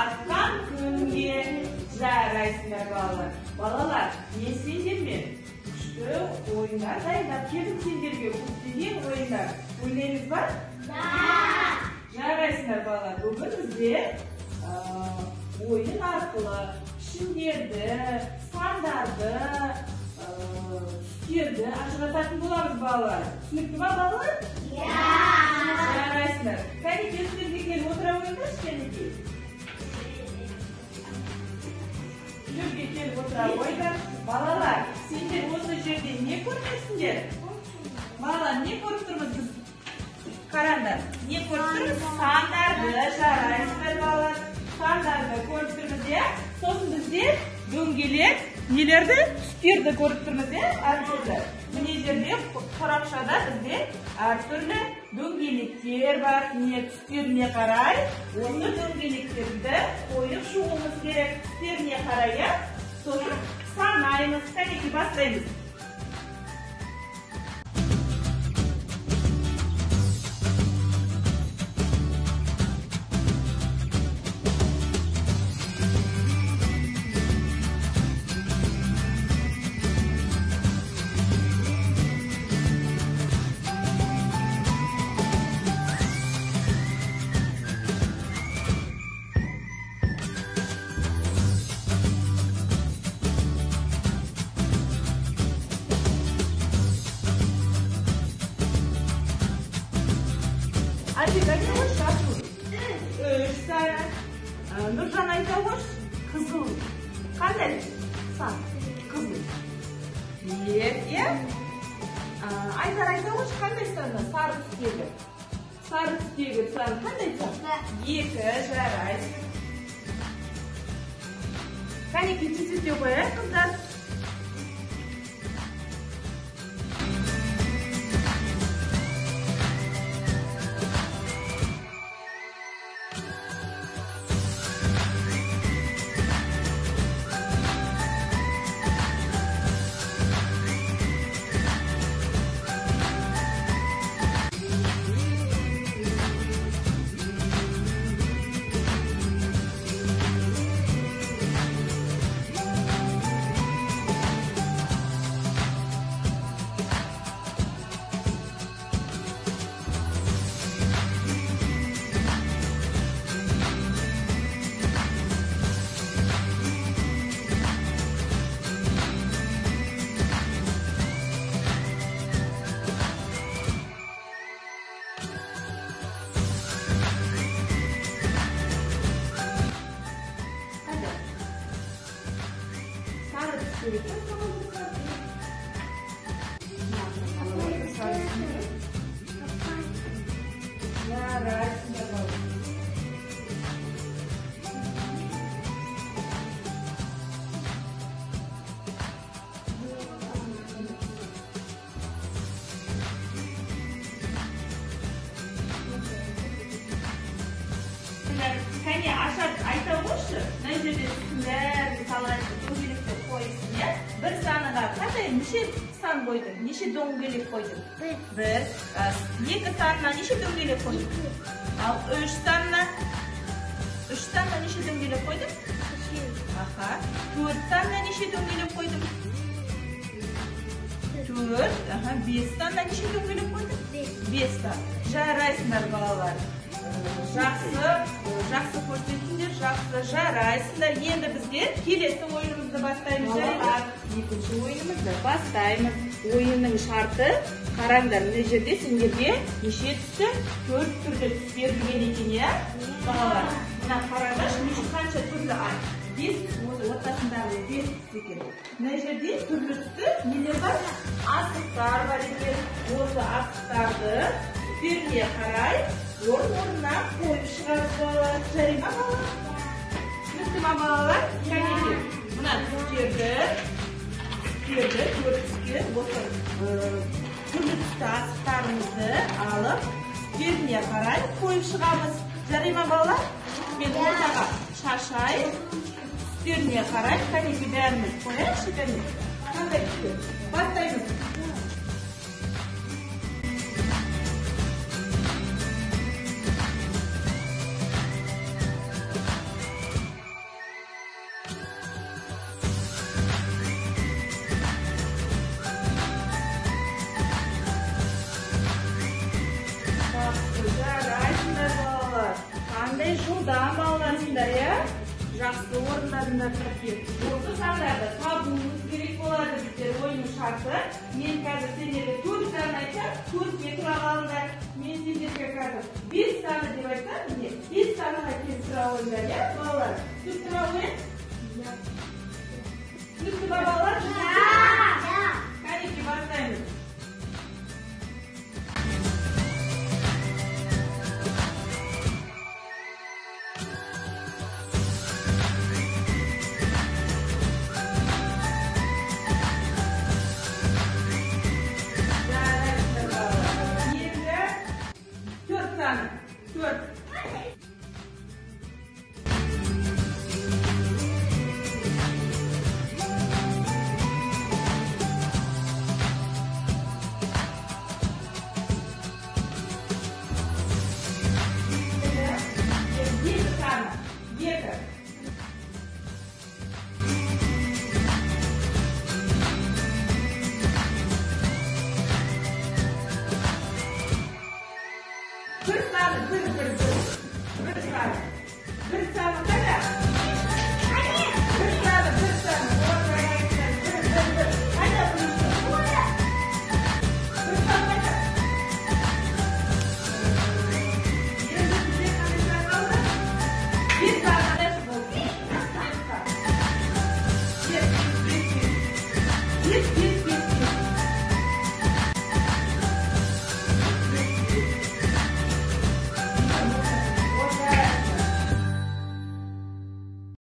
атқан күнге жарайсыңдар балалар. Балалар, мен сендермен күшті ойындар дайындап келдім сендерге. Көптеген ойындар. Ойнаймыз ба? Да. Жарайсыңдар балалар. Бүгін бізде ойын арқылы пішіндерді, сандарды, түстерді ажырататын боламыз балалар. Түсінікті ма балалар? Да. Жарайсыңдар. Кәнеке үстелге келіп отыра қойыңдаршы, кәнеке. Жерге келіп отыра қойыңдар. Балалар, сендер осы жерде не көрмексіңдер? Балалар, не көріп тұрмыз біз? Қараңдар, не көріп тұрмыз? Сандарды. Жарайсыңдар балалар. Сандарды көріп тұрмыз, е? Сосын бізде дөңгелек нелерді? Түстерді көріп тұрмыз, е? Әртүрлі. Міне жерде қорапшада бізде әртүрлі дөңгелектер бар. Не түстеріне қарай осы дөңгелектерді қойып шығуымыз керек. Түстеріне қарай, сосын санаймыз. Кәнеке бастаймыз. Айбек, айта қойшы, асыл. Үш сары. Нұржан айта қойшы, қызыл. Қандай сан? Қызыл. Е? Айдар айта қойшы, қандай саны? Сары түстегі. Сары түстегі сан қандай сан? Екі, жарайсың. Кәнеке тізілте қояйық, қыздар. Кәне айта қойшы, мына жерде бәрін салайын, дөңгелекті қойсын, е? Бір саныға қандай неше сан қойдың? Неше дөңгелек қойдың? Бір. Екі санына неше дөңгелек қойдың? Ал үш санына неше дөңгелек қойдың? Аха. Төрт санына неше дөңгелек қойдың? Төрт. Аха. Бес санына неше дөңгелек қойдың? Бес сан. Жарайсыңдар балалар. Жақсы көрсетіңдер, жақсы жарайсыңдар. Енді біздер келесі ойынымызды бастаймыз. Жарайлар, екінші ойынымызды бастаймыз. Ойынның шарты, қараңдар, мына жерде сендерге неше түсті? Төрт түрлі түстер берген екен, е? Балалар, мына қараңдаршы, неше қанша түрлі ай? Бес, ортасындағы бес түс екен. Мына жерде түрлі түсті нелер бар? Асықтар бар екен. Осы асықтарды түстеріне қарай орын-орнына қойып шығарып балалар. Жарай ма балалар? Түсінікті ма балалар? Кәнеке, мына түстерді, төрт түске, осы түрлі түсті асықтарымызды алып, түстеріне қарай қойып шығамыз. Жарай ма балалар? Мен ортаға шашайын, түстеріне қарай, кәнеке бәріміз қояйықшы, кәнеке. Қандай түстер? Бастаймыз. орындарында тұрып кет. Осы сандарды табуымыз керек болады біздер ойынның шарты. Мен қазір сендерге 4 санын айтсам, 4-ке тұра қалыңдар. Мен сендерге қазір 5 саны деп айтсам, міне 5 саныға келіп тұра қойыңдар, иә, балалар? Түсіп тұра қойын? Түсіп ба балалар? Кәнекей бастаймыз. Yes.